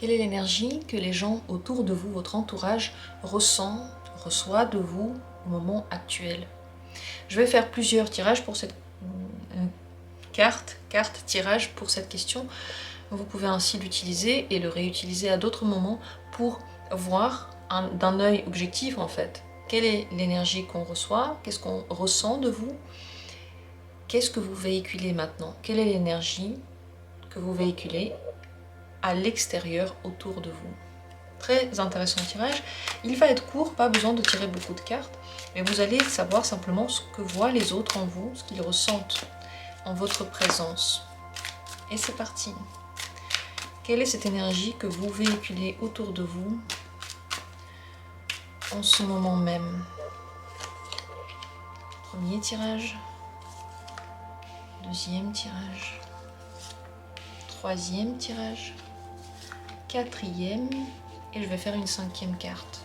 Quelle est l'énergie que les gens autour de vous, votre entourage, reçoit de vous au moment actuel? Je vais faire plusieurs tirages pour cette carte tirage pour cette question. Vous pouvez ainsi l'utiliser et le réutiliser à d'autres moments pour voir d'un œil objectif en fait. Quelle est l'énergie qu'on reçoit? Qu'est-ce qu'on ressent de vous? Qu'est-ce que vous véhiculez maintenant? Quelle est l'énergie que vous véhiculez à l'extérieur autour de vous? Très intéressant tirage. Il va être court, pas besoin de tirer beaucoup de cartes, mais vous allez savoir simplement ce que voient les autres en vous, ce qu'ils ressentent en votre présence. Et c'est parti. Quelle est cette énergie que vous véhiculez autour de vous en ce moment même? Premier tirage, deuxième tirage, troisième tirage, quatrième, et je vais faire une cinquième carte.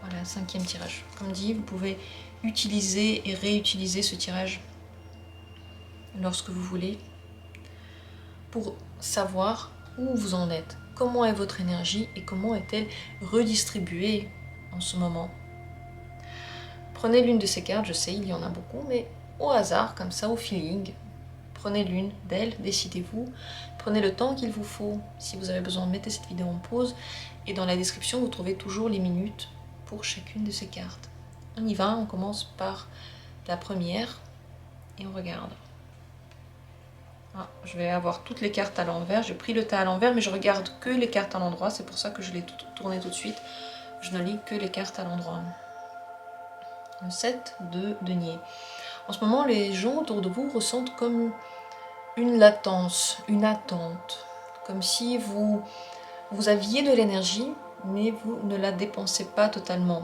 Voilà, cinquième tirage. Comme dit, vous pouvez utiliser et réutiliser ce tirage lorsque vous voulez pour savoir où vous en êtes, comment est votre énergie et comment est-elle redistribuée en ce moment. Prenez l'une de ces cartes, je sais, il y en a beaucoup, mais au hasard, comme ça, au feeling. Prenez l'une d'elles, décidez-vous. Prenez le temps qu'il vous faut. Si vous avez besoin, mettez cette vidéo en pause. Et dans la description, vous trouvez toujours les minutes pour chacune de ces cartes. On y va, on commence par la première et on regarde. Ah, je vais avoir toutes les cartes à l'envers. J'ai pris le tas à l'envers, mais je regarde que les cartes à l'endroit. C'est pour ça que je l'ai tourné tout de suite. Je ne lis que les cartes à l'endroit. Le 7 de denier. En ce moment, les gens autour de vous ressentent comme une latence, une attente. Comme si vous aviez de l'énergie, mais vous ne la dépensez pas totalement.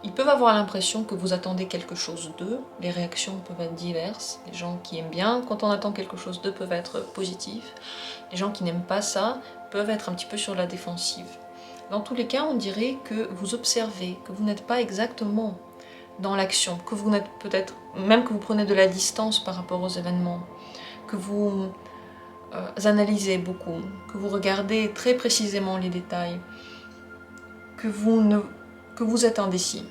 Ils peuvent avoir l'impression que vous attendez quelque chose d'eux. Les réactions peuvent être diverses. Les gens qui aiment bien, quand on attend quelque chose d'eux, peuvent être positifs. Les gens qui n'aiment pas ça peuvent être un petit peu sur la défensive. Dans tous les cas, on dirait que vous observez, que vous n'êtes pas exactement dans l'action, que vous n'êtes peut-être, même que vous prenez de la distance par rapport aux événements, que vous analysez beaucoup, que vous regardez très précisément les détails, que vous êtes indécis.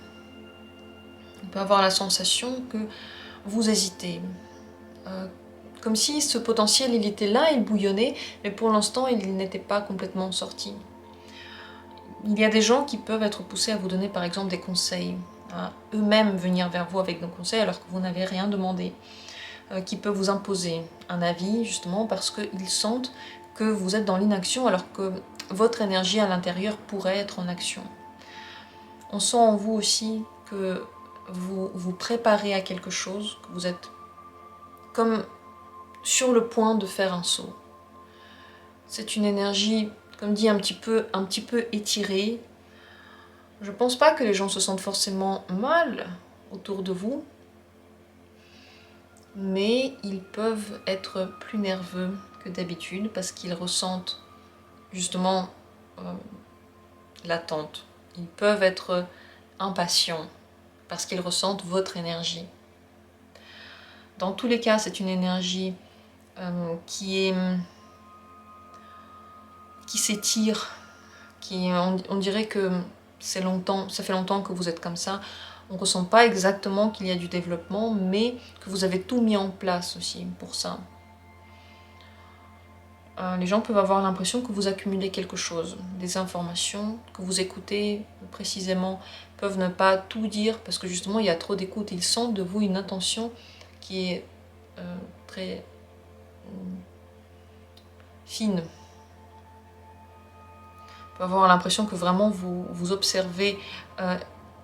On peut avoir la sensation que vous hésitez, comme si ce potentiel il était là, il bouillonnait, mais pour l'instant il n'était pas complètement sorti. Il y a des gens qui peuvent être poussés à vous donner par exemple des conseils, à eux-mêmes venir vers vous avec des conseils alors que vous n'avez rien demandé, qui peuvent vous imposer un avis justement parce qu'ils sentent que vous êtes dans l'inaction alors que votre énergie à l'intérieur pourrait être en action. On sent en vous aussi que vous vous préparez à quelque chose, que vous êtes comme sur le point de faire un saut. C'est une énergie, comme dit, un petit peu étirée. Je ne pense pas que les gens se sentent forcément mal autour de vous, mais ils peuvent être plus nerveux que d'habitude parce qu'ils ressentent justement l'attente. Ils peuvent être impatients parce qu'ils ressentent votre énergie. Dans tous les cas, c'est une énergie qui s'étire, on dirait que ça fait longtemps que vous êtes comme ça. On ne ressent pas exactement qu'il y a du développement, mais que vous avez tout mis en place aussi pour ça. Les gens peuvent avoir l'impression que vous accumulez quelque chose, des informations, que vous écoutez précisément, peuvent ne pas tout dire, parce que justement il y a trop d'écoute. Ils sentent de vous une intention qui est très fine. On peut avoir l'impression que vraiment vous observez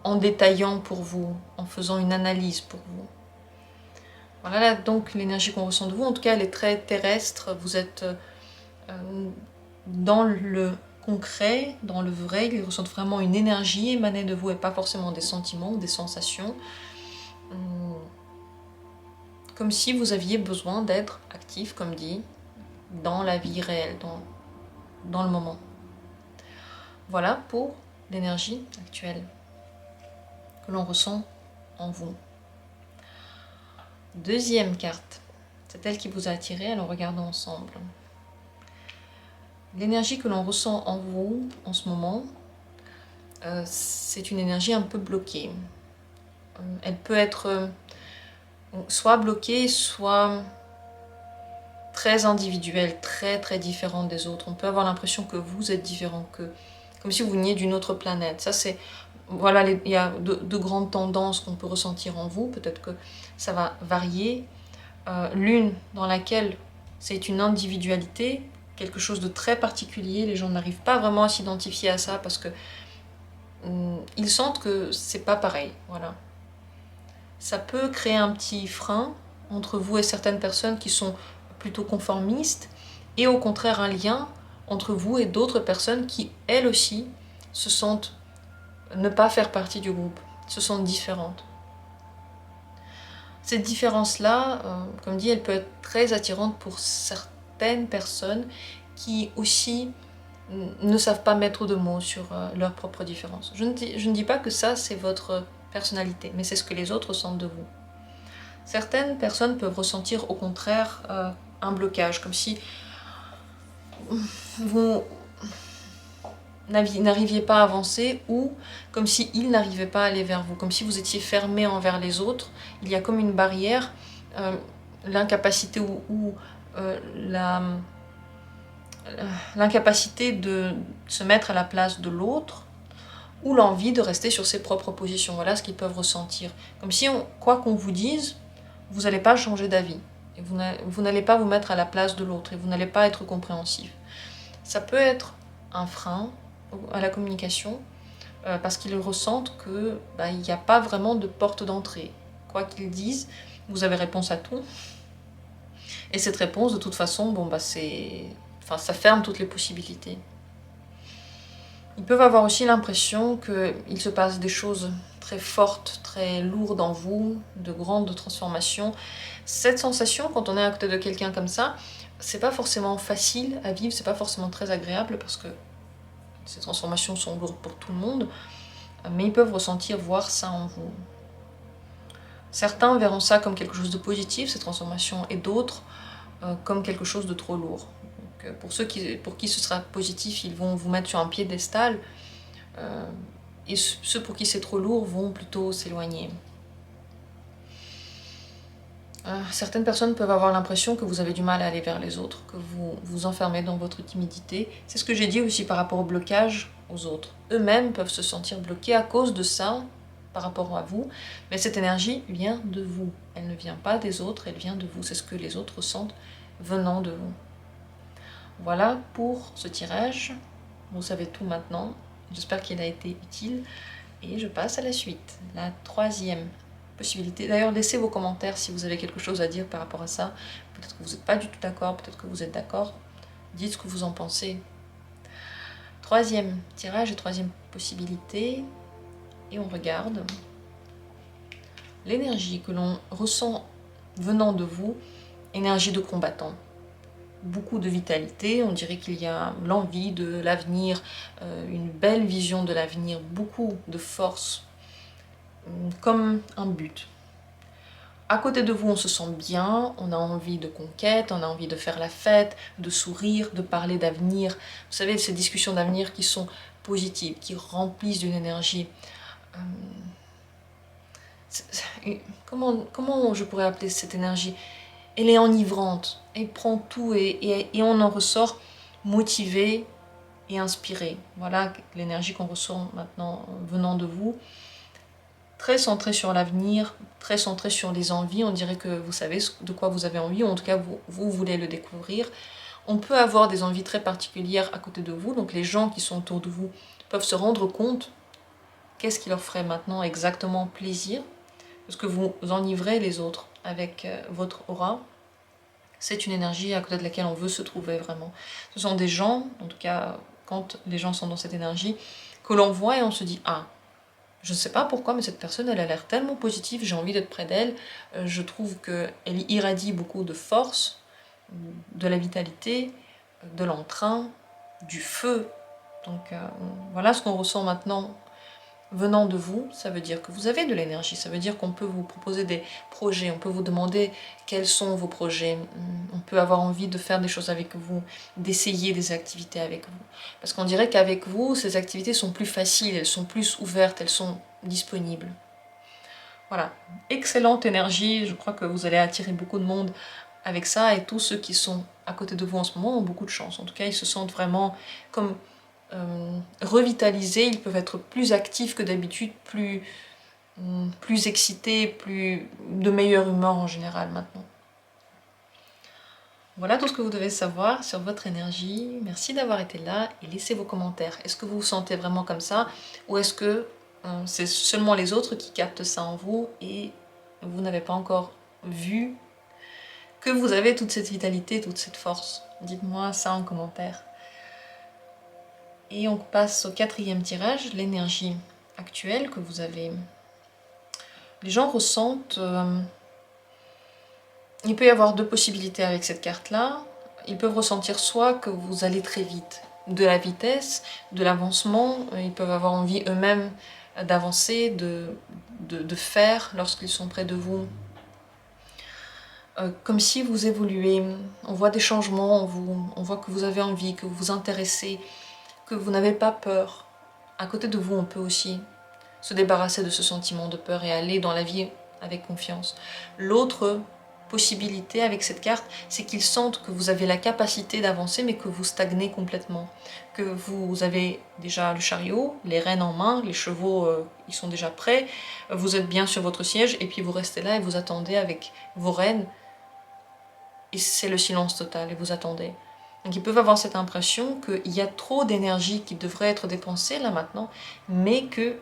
en détaillant pour vous, en faisant une analyse pour vous. Voilà là, donc l'énergie qu'on ressent de vous, en tout cas elle est très terrestre, vous êtes dans le concret, dans le vrai, ils ressentent vraiment une énergie émanée de vous et pas forcément des sentiments ou des sensations. Comme si vous aviez besoin d'être actif, comme dit, dans la vie réelle, dans le moment. Voilà pour l'énergie actuelle que l'on ressent en vous. Deuxième carte, c'est elle qui vous a attiré, allons regarder ensemble. L'énergie que l'on ressent en vous en ce moment, c'est une énergie un peu bloquée. Elle peut être soit bloquée, soit très individuelle, très différente des autres. On peut avoir l'impression que vous êtes différent qu'eux, comme si vous veniez d'une autre planète. Ça, c'est... Voilà, il y a de grandes tendances qu'on peut ressentir en vous. Peut-être que ça va varier. L'une dans laquelle c'est une individualité, quelque chose de très particulier. Les gens n'arrivent pas vraiment à s'identifier à ça parce que ils sentent que c'est pas pareil. Voilà. Ça peut créer un petit frein entre vous et certaines personnes qui sont plutôt conformistes, et au contraire un lien entre vous et d'autres personnes qui, elles aussi, se sentent ne pas faire partie du groupe, se sentent différentes. Cette différence-là, comme dit, elle peut être très attirante pour certaines personnes qui aussi ne savent pas mettre de mots sur leurs propres différences. Je ne dis pas que ça, c'est votre personnalité, mais c'est ce que les autres ressentent de vous. Certaines personnes peuvent ressentir au contraire un blocage, comme si vous n'arriviez pas à avancer, ou comme si ils n'arrivaient pas à aller vers vous, comme si vous étiez fermé envers les autres. Il y a comme une barrière, l'incapacité ou l'incapacité de se mettre à la place de l'autre, ou l'envie de rester sur ses propres positions. Voilà ce qu'ils peuvent ressentir. Comme si, quoi qu'on vous dise, vous n'allez pas changer d'avis. Et vous n'allez pas vous mettre à la place de l'autre, et vous n'allez pas être compréhensif. Ça peut être un frein à la communication, parce qu'ils ressentent que il n'y a pas vraiment de porte d'entrée. Quoi qu'ils disent, vous avez réponse à tout. Et cette réponse, de toute façon, ça ferme toutes les possibilités. Ils peuvent avoir aussi l'impression qu'il se passe des choses très fortes, très lourdes en vous, de grandes transformations. Cette sensation, quand on est à côté de quelqu'un comme ça, c'est pas forcément facile à vivre, c'est pas forcément très agréable, parce que ces transformations sont lourdes pour tout le monde, mais ils peuvent ressentir, voir ça en vous. Certains verront ça comme quelque chose de positif, ces transformations, et d'autres comme quelque chose de trop lourd. Donc, pour qui ce sera positif, ils vont vous mettre sur un piédestal, et ceux pour qui c'est trop lourd vont plutôt s'éloigner. Certaines personnes peuvent avoir l'impression que vous avez du mal à aller vers les autres, que vous vous enfermez dans votre timidité. C'est ce que j'ai dit aussi par rapport au blocage aux autres. Eux-mêmes peuvent se sentir bloqués à cause de ça, par rapport à vous, mais cette énergie vient de vous. Elle ne vient pas des autres, elle vient de vous. C'est ce que les autres ressentent venant de vous. Voilà pour ce tirage. Vous savez tout maintenant. J'espère qu'il a été utile. Et je passe à la suite. La troisième possibilité. D'ailleurs, laissez vos commentaires si vous avez quelque chose à dire par rapport à ça. Peut-être que vous n'êtes pas du tout d'accord, peut-être que vous êtes d'accord. Dites ce que vous en pensez. Troisième tirage et troisième possibilité. Et on regarde l'énergie que l'on ressent venant de vous, énergie de combattant. Beaucoup de vitalité, on dirait qu'il y a l'envie de l'avenir, une belle vision de l'avenir, beaucoup de force, comme un but. À côté de vous, on se sent bien, on a envie de conquête, on a envie de faire la fête, de sourire, de parler d'avenir. Vous savez, ces discussions d'avenir qui sont positives, qui remplissent d'une énergie. Comment je pourrais appeler cette énergie? Elle est enivrante, elle prend tout et on en ressort motivé et inspiré. Voilà l'énergie qu'on ressent maintenant venant de vous. Très centrée sur l'avenir, très centrée sur les envies. On dirait que vous savez de quoi vous avez envie, ou en tout cas vous voulez le découvrir. On peut avoir des envies très particulières à côté de vous, donc les gens qui sont autour de vous peuvent se rendre compte qu'est-ce qui leur ferait maintenant exactement plaisir, parce que vous enivrez les autres avec votre aura. C'est une énergie à côté de laquelle on veut se trouver vraiment. Ce sont des gens, en tout cas quand les gens sont dans cette énergie, que l'on voit et on se dit « Ah, je ne sais pas pourquoi, mais cette personne, elle a l'air tellement positive, j'ai envie d'être près d'elle. Je trouve qu'elle irradie beaucoup de force, de la vitalité, de l'entrain, du feu. » Donc voilà ce qu'on ressent maintenant venant de vous, ça veut dire que vous avez de l'énergie, ça veut dire qu'on peut vous proposer des projets, on peut vous demander quels sont vos projets, on peut avoir envie de faire des choses avec vous, d'essayer des activités avec vous. Parce qu'on dirait qu'avec vous, ces activités sont plus faciles, elles sont plus ouvertes, elles sont disponibles. Voilà, excellente énergie, je crois que vous allez attirer beaucoup de monde avec ça, et tous ceux qui sont à côté de vous en ce moment ont beaucoup de chance. En tout cas, ils se sentent vraiment comme revitalisés, ils peuvent être plus actifs que d'habitude, plus excités, de meilleure humeur en général maintenant. Voilà tout ce que vous devez savoir sur votre énergie. Merci d'avoir été là et laissez vos commentaires. Est-ce que vous vous sentez vraiment comme ça, ou est-ce que c'est seulement les autres qui captent ça en vous et vous n'avez pas encore vu que vous avez toute cette vitalité, toute cette force? Dites-moi ça en commentaire. Et on passe au 4e tirage, l'énergie actuelle que vous avez. Les gens ressentent... il peut y avoir 2 possibilités avec cette carte-là. Ils peuvent ressentir soit que vous allez très vite, de la vitesse, de l'avancement. Ils peuvent avoir envie eux-mêmes d'avancer, de faire lorsqu'ils sont près de vous. Comme si vous évoluez, on voit des changements en vous, on voit que vous avez envie, que vous vous intéressez, que vous n'avez pas peur. À côté de vous, on peut aussi se débarrasser de ce sentiment de peur et aller dans la vie avec confiance. L'autre possibilité avec cette carte, c'est qu'ils sentent que vous avez la capacité d'avancer, mais que vous stagnez complètement. Que vous avez déjà le chariot, les rênes en main, les chevaux, ils sont déjà prêts, vous êtes bien sur votre siège, et puis vous restez là et vous attendez avec vos rênes, et c'est le silence total, et vous attendez. Donc ils peuvent avoir cette impression qu'il y a trop d'énergie qui devrait être dépensée là maintenant, mais que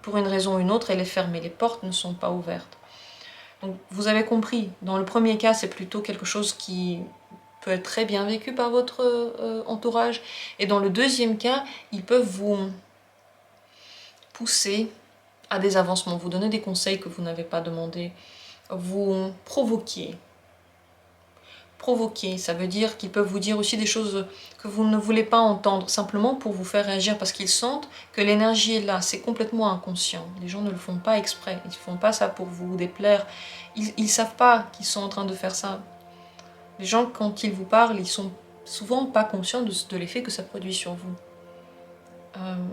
pour une raison ou une autre, elle est fermée, les portes ne sont pas ouvertes. Donc vous avez compris, dans le premier cas, c'est plutôt quelque chose qui peut être très bien vécu par votre entourage, et dans le deuxième cas, ils peuvent vous pousser à des avancements, vous donner des conseils que vous n'avez pas demandé, vous provoquer. Provoquer, ça veut dire qu'ils peuvent vous dire aussi des choses que vous ne voulez pas entendre, simplement pour vous faire réagir, parce qu'ils sentent que l'énergie est là, c'est complètement inconscient. Les gens ne le font pas exprès, ils ne font pas ça pour vous déplaire, ils ne savent pas qu'ils sont en train de faire ça. Les gens, quand ils vous parlent, ils sont souvent pas conscients de l'effet que ça produit sur vous.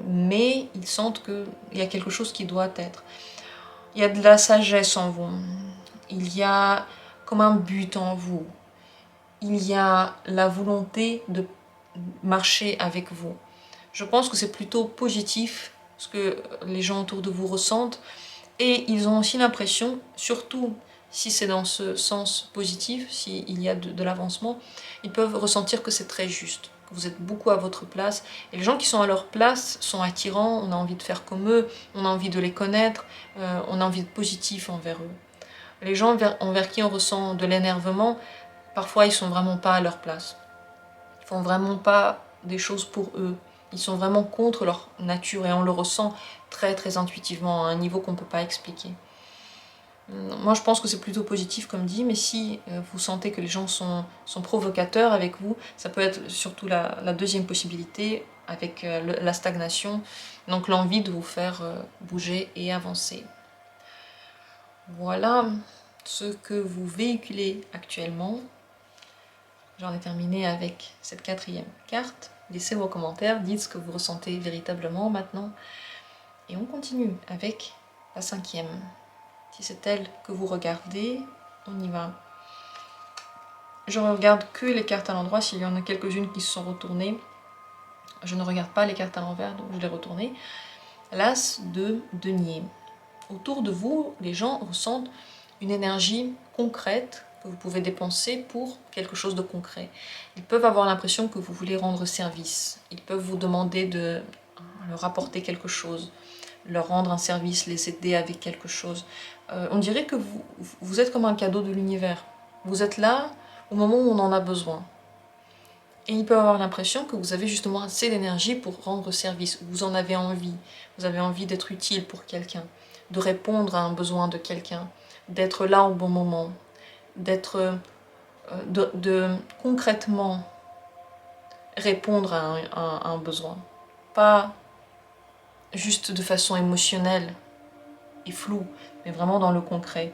Mais ils sentent qu'il y a quelque chose qui doit être. Il y a de la sagesse en vous, il y a comme un but en vous, il y a la volonté de marcher avec vous. Je pense que c'est plutôt positif ce que les gens autour de vous ressentent, et ils ont aussi l'impression, surtout si c'est dans ce sens positif, s'il y a de l'avancement, ils peuvent ressentir que c'est très juste, que vous êtes beaucoup à votre place, et les gens qui sont à leur place sont attirants, on a envie de faire comme eux, on a envie de les connaître, on a envie de positif envers eux. Les gens envers qui on ressent de l'énervement, parfois ils sont vraiment pas à leur place. Ils font vraiment pas des choses pour eux. Ils sont vraiment contre leur nature, et on le ressent très très intuitivement à un niveau qu'on ne peut pas expliquer. Moi je pense que c'est plutôt positif comme dit, mais si vous sentez que les gens sont provocateurs avec vous, ça peut être surtout la deuxième possibilité avec la stagnation, donc l'envie de vous faire bouger et avancer. Voilà ce que vous véhiculez actuellement. J'en ai terminé avec cette 4e carte. Laissez vos commentaires, dites ce que vous ressentez véritablement maintenant. Et on continue avec la 5e. Si c'est elle que vous regardez, on y va. Je ne regarde que les cartes à l'endroit, s'il y en a quelques-unes qui se sont retournées. Je ne regarde pas les cartes à l'envers, donc je les retourne. L'As de denier. Autour de vous, les gens ressentent une énergie concrète que vous pouvez dépenser pour quelque chose de concret. Ils peuvent avoir l'impression que vous voulez rendre service. Ils peuvent vous demander de leur apporter quelque chose, leur rendre un service, les aider avec quelque chose. On dirait que vous êtes comme un cadeau de l'univers. Vous êtes là au moment où on en a besoin. Et ils peuvent avoir l'impression que vous avez justement assez d'énergie pour rendre service. Vous en avez envie. Vous avez envie d'être utile pour quelqu'un, de répondre à un besoin de quelqu'un, d'être là au bon moment, d'être de concrètement répondre à un besoin. Pas juste de façon émotionnelle et floue, mais vraiment dans le concret.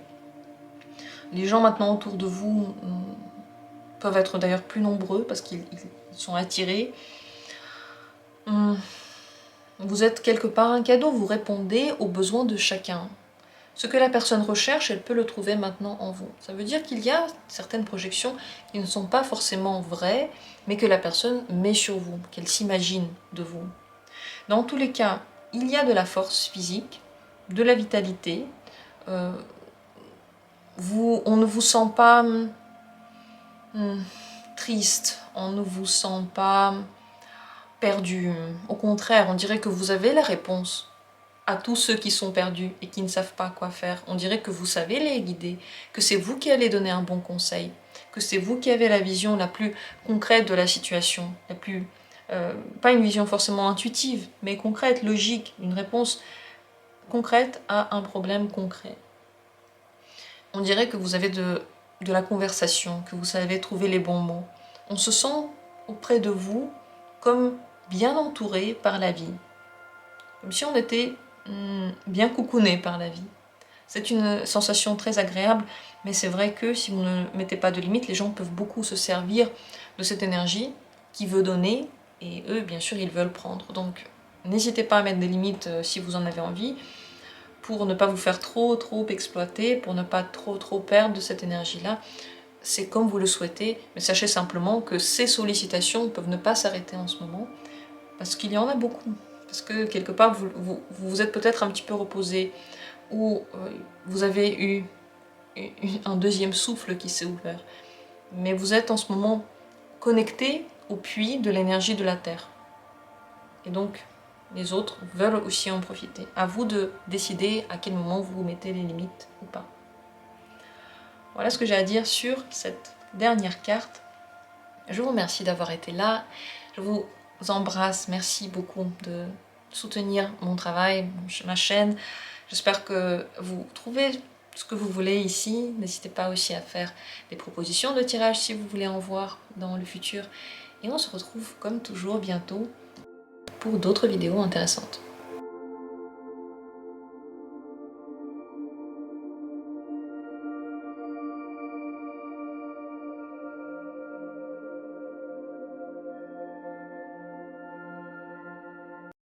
Les gens maintenant autour de vous peuvent être d'ailleurs plus nombreux parce qu'ils sont attirés. Vous êtes quelque part un cadeau, vous répondez aux besoins de chacun. Ce que la personne recherche, elle peut le trouver maintenant en vous. Ça veut dire qu'il y a certaines projections qui ne sont pas forcément vraies, mais que la personne met sur vous, qu'elle s'imagine de vous. Dans tous les cas, il y a de la force physique, de la vitalité. On ne vous sent pas triste, on ne vous sent pas perdu. Au contraire, on dirait que vous avez la réponse à tous ceux qui sont perdus et qui ne savent pas quoi faire. On dirait que vous savez les guider, que c'est vous qui allez donner un bon conseil, que c'est vous qui avez la vision la plus concrète de la situation, la plus pas une vision forcément intuitive, mais concrète, logique, une réponse concrète à un problème concret. On dirait que vous avez de la conversation, que vous savez trouver les bons mots. On se sent auprès de vous comme bien entouré par la vie, comme si on était bien coucouné par la vie. C'est une sensation très agréable, mais c'est vrai que si vous ne mettez pas de limites, les gens peuvent beaucoup se servir de cette énergie qui veut donner, et eux, bien sûr, ils veulent prendre. Donc, n'hésitez pas à mettre des limites si vous en avez envie, pour ne pas vous faire trop exploiter, pour ne pas trop perdre de cette énergie-là. C'est comme vous le souhaitez, mais sachez simplement que ces sollicitations peuvent ne pas s'arrêter en ce moment, parce qu'il y en a beaucoup. Parce que quelque part, vous vous êtes peut-être un petit peu reposé, ou vous avez eu un deuxième souffle qui s'est ouvert. Mais vous êtes en ce moment connecté au puits de l'énergie de la Terre. Et donc, les autres veulent aussi en profiter. À vous de décider à quel moment vous mettez les limites ou pas. Voilà ce que j'ai à dire sur cette dernière carte. Je vous remercie d'avoir été là. Je vous embrasse. Merci beaucoup de soutenir mon travail, ma chaîne. J'espère que vous trouvez ce que vous voulez ici. N'hésitez pas aussi à faire des propositions de tirage si vous voulez en voir dans le futur. Et on se retrouve comme toujours bientôt pour d'autres vidéos intéressantes.